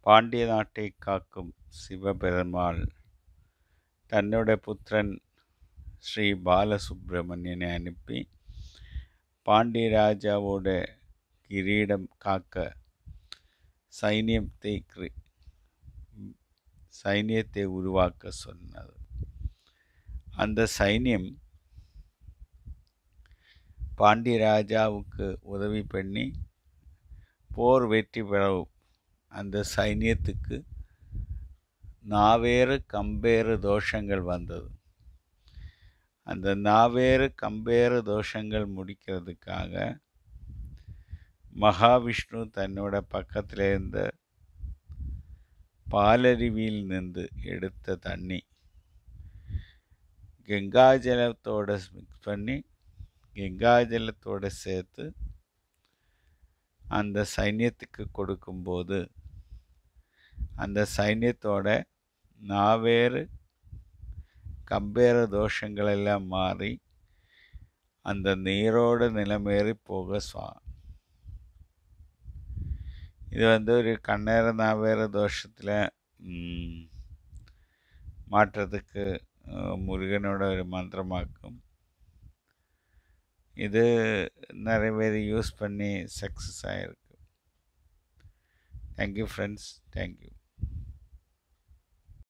பாண்டிய நாட்டை காக்கும் சிவபெருமாள் தன்னுடைய புத்திரன் ஸ்ரீ பாலசுப்பிரமணியனை அனுப்பி பாண்டிய ராஜாவோட கிரீடம் காக்க சைனியத்தை உருவாக்க சொன்னது. அந்த சைனியம் பாண்டிய ராஜாவுக்கு உதவி பண்ணி போர் வெற்றி பெறவும் அந்த சைனியத்துக்கு நாவேறு கம்பேறு தோஷங்கள் வந்தது. அந்த நாவேறு கம்பேறு தோஷங்கள் முடிக்கிறதுக்காக மகாவிஷ்ணு தன்னோட பக்கத்தில் இருந்த பாலருவியில் நின்று எடுத்த தண்ணி கங்காஜலத்தோட மிக்ஸ் பண்ணி கங்காஜலத்தோடு சேர்த்து அந்த சைன்யத்துக்கு கொடுக்கும்போது அந்த சைன்யத்தோட நாவேறு கம்பேற தோஷங்கள் எல்லாம் மாறி அந்த நீரோட நிலமேறி போக இது ஒரு கண்ணேற நாவேற தோஷத்தில் மாற்றத்துக்கு முருகனோட ஒரு மந்திரமாக்கும். இது நிறைய பேர் யூஸ் பண்ணி சக்ஸஸ் ஆகிருக்கு. Thank you friends, thank you.